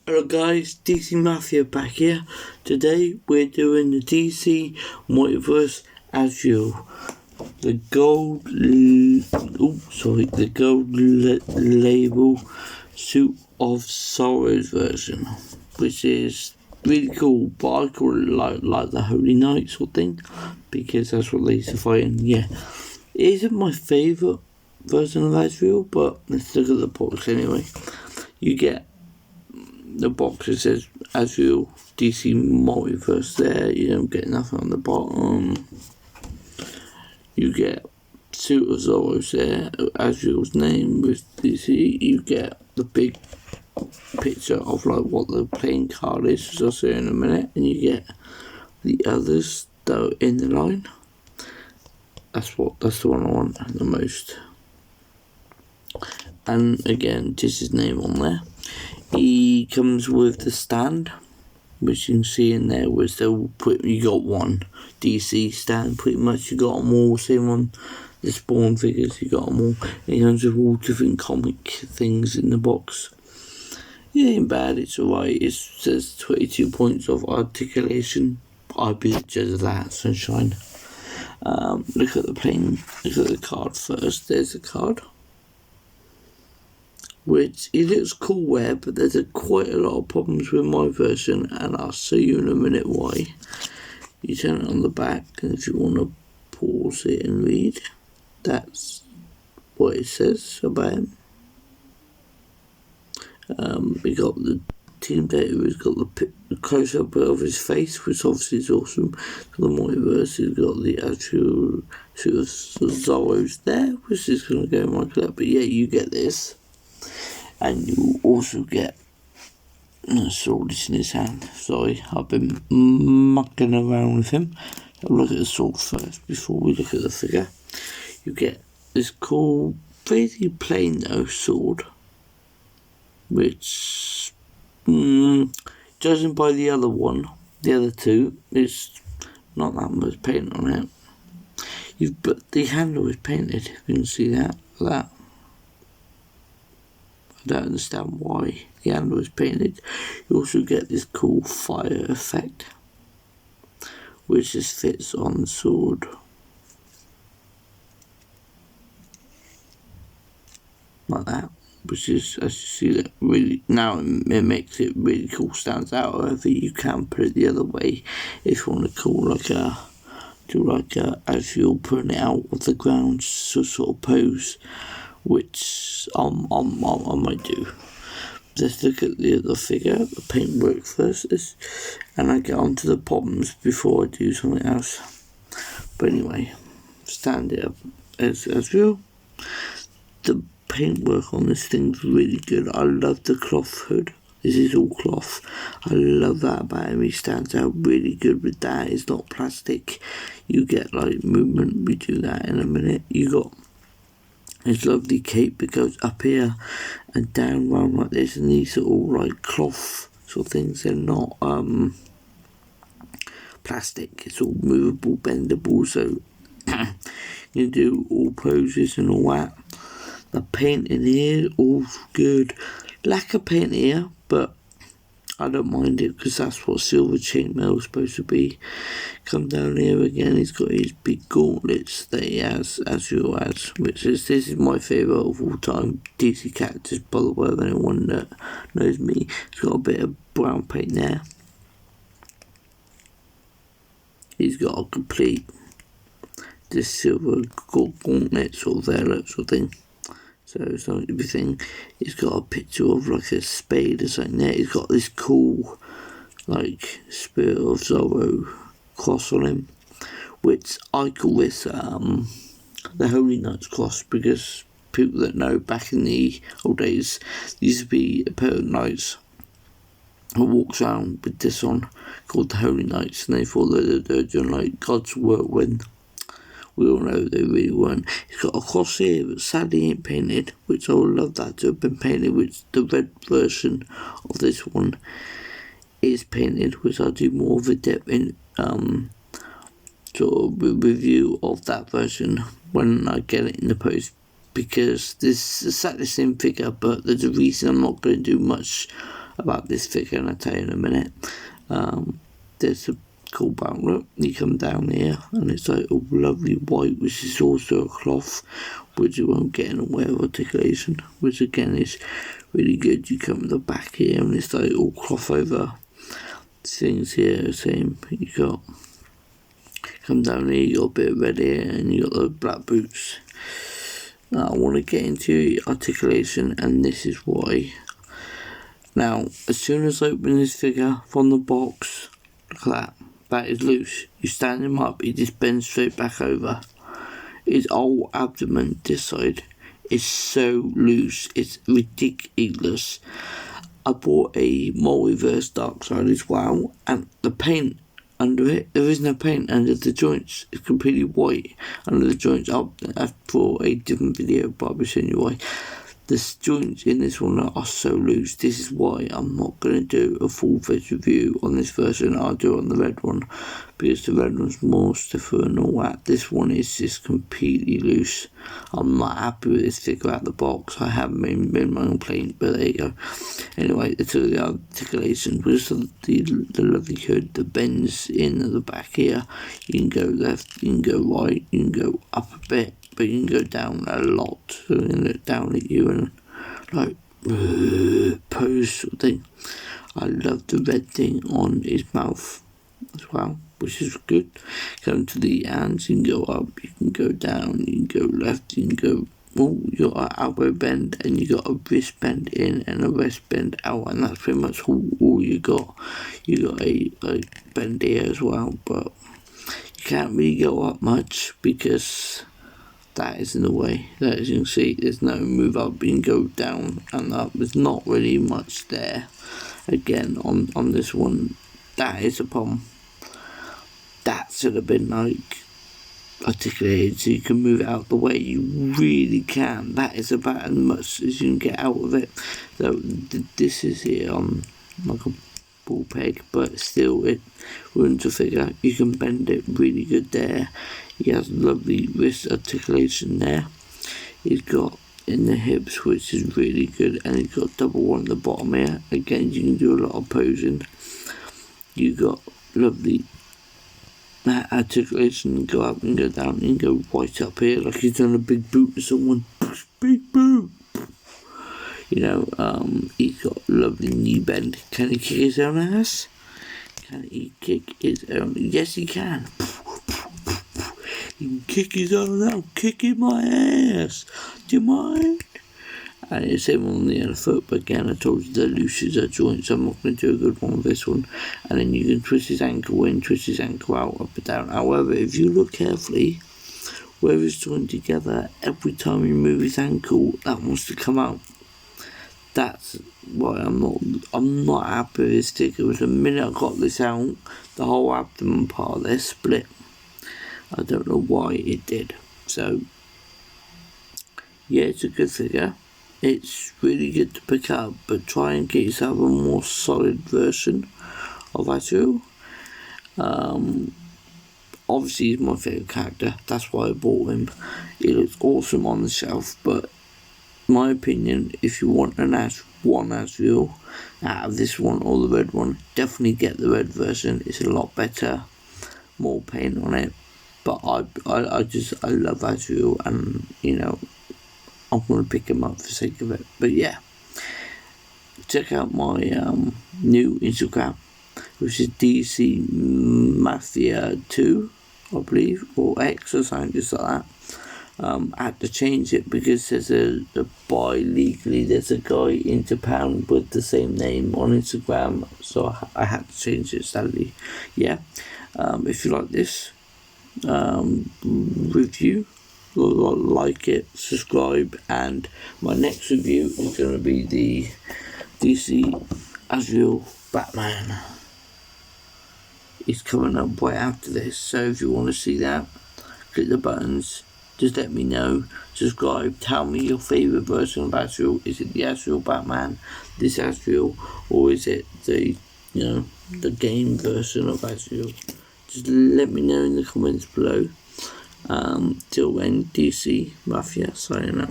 Hello guys, DC Mafia back here. Today we're doing the DC multiverse azrael. The gold label suit of Sorrow's version, which is really cool, but I call it like the Holy Knight sort of thing, because that's what they used to fight in. Yeah, it isn't my favourite version of azrael, but let's look at the box anyway. You get the box that says azrael DC multiverse there. You don't get nothing on the bottom. You get suit of Zorro's there, Azrael's name with DC. You get the big picture of like what the playing card is, which I'll say in a minute, and you get the others that are in the line. That's the one I want the most. And again, just his name on there. He comes with the stand, which you can see in there, where you got one DC stand, pretty much. You got them all, same on the Spawn figures, you got them all. And it comes with all different comic things in the box. It ain't bad, it's alright. It says 22 points of articulation. I'd be the judge of that, sunshine. Look at the card first. There's the card, which it looks cool there, but there's quite a lot of problems with my version, and I'll show you in a minute why. You turn it on the back, and if you want to pause it and read, that's what it says about him. We got the team data, we've got the close-up of his face, which obviously is awesome. For the multiverse, we've got the actual sort of Zorro's there, which is going to go in my collect, but yeah, you get this. And you also get a sword in his hand. Sorry, I've been mucking around with him. I'll look at the sword first before we look at the figure. You get this cool, pretty plain though sword, which, judging by the other two, is not that much paint on it. But the handle is painted. You can see that. I don't understand why the handle is painted. You also get this cool fire effect, which just fits on the sword. Like that. Which is, as you see, that really, now it makes it really cool, stands out. However, you can put it the other way if you want to do like a azrael putting it out of the ground sort of pose, which I might do. Let's look at the other figure, the paintwork first, and I get on to the problems before I do something else. But anyway, stand it up as azrael. The paintwork on this thing's really good. I love the cloth hood. This is all cloth. I love that about him. He stands out really good with that. It's not plastic. You get like movement. We do that in a minute. You got his lovely cape that goes up here and down round like this, and these are all like cloth sort of things. They're not plastic. It's all movable, bendable, so you do all poses and all that. The paint in here, all good. Lack of paint here, but I don't mind it because that's what silver chainmail is supposed to be. Come down here again, he's got his big gauntlets that he has, azrael has, which is, this is my favourite of all time DC characters, by the way, of anyone that knows me. He's got a bit of brown paint there. He's got a complete, this silver gauntlet sort of there, that sort of thing. So it's not everything. He's got a picture of like a spade or something there. He's got this cool like Spirit of Zorro cross on him, which I call this the Holy Knight's cross, because people that know, back in the old days, there used to be a pair of knights who walks around with this on called the Holy Knights, and they thought that they were doing like God's work when we all know they really weren't. He's got a cross here, but sadly ain't painted, which I would love that to have been painted, which the red version of this one is painted, which I'll do more of a depth in sort of review of that version when I get it in the post, because this is exactly the same figure, but there's a reason I'm not going to do much about this figure, and I'll tell you in a minute. There's a cool belt. Look, you come down here, and it's like a lovely white, which is also a cloth, which you won't get in a way of articulation, which again is really good. You come to the back here, and it's like all cloth over things here. Same, you got come down here, you got a bit of red here, and you got those black boots. Now I want to get into articulation, and this is why. Now, as soon as I open this figure from the box, look at that. That is loose. You stand him up, he just bends straight back over. His whole abdomen, this side, is so loose. It's ridiculous. I bought a multiverse dark side as well, and the paint under it, there is no paint under the joints. It's completely white under the joints. I've for a different video, but I'll be showing you why. The joints in this one are so loose. This is why I'm not going to do a full-fledged review on this version. I'll do it on the red one, because the red one's more stiffer and all that. This one is just completely loose. I'm not happy with this figure out of the box. I haven't made my own complaint, but there you go. Anyway, to the articulation, because of the lovely hood, the bends in at the back here. You can go left, you can go right, you can go up a bit, but you can go down a lot. So you can look down at you and like pose sort of thing. I love the red thing on his mouth as well, which is good. Come to the hands, you can go up, you can go down, you can go left, you can go. Oh, you got an elbow bend, and you got a wrist bend in and a wrist bend out, and that's pretty much all you got. You got a bend here as well, but you can't really go up much because that is in the way. As you can see, there's no move up. You can go down and up. There's not really much there. Again, on this one, that is a problem. That should have been like articulated so you can move it out the way. You really can. That is about as much as you can get out of it. So this is here on like a ball peg, but still it ruins the figure. You can bend it really good there. He has lovely wrist articulation there. He's got in the hips, which is really good, and he's got double one at the bottom here. Again, you can do a lot of posing. You got lovely that articulation, go up and go down and go right up here like he's done a big boot to someone. Big boot. You know, he's got lovely knee bend. Can he kick his own ass? Can he kick his own? Yes, he can. He can kick his own ass. Kicking my ass. Do you mind? And it's the same on the other foot, but again, I told you the loose are joints, so I'm not going to do a good one with this one. And then you can twist his ankle in, twist his ankle out, up and down. However, if you look carefully, where it's joined together, every time you move his ankle, that wants to come out. That's why I'm not happy with this sticker. Because the minute I got this out, the whole abdomen part there split. I don't know why it did. So, yeah, it's a good figure. It's really good to pick up, but try and get yourself a more solid version of Azrael. Obviously he's my favourite character, that's why I bought him. He looks awesome on the shelf, but in my opinion, if you want one Azrael out of this one or the red one, definitely get the red version. It's a lot better, more paint on it. But I love Azrael, and you know, I'm going to pick him up for the sake of it. But yeah, check out my new Instagram, which is DC Mafia 2, I believe, or X or something just like that. I had to change it because there's legally there's a guy in Japan with the same name on Instagram, so I had to change it sadly. Yeah, if you like this review, like it, subscribe, and my next review is going to be the DC Azrael Batman. It's coming up right after this, so if you want to see that, click the buttons, just let me know, subscribe, tell me your favourite version of Azrael. Is it the Azrael Batman, this Azrael, or is it the game version of Azrael? Just let me know in the comments below. Till then, DC Mafia signing out.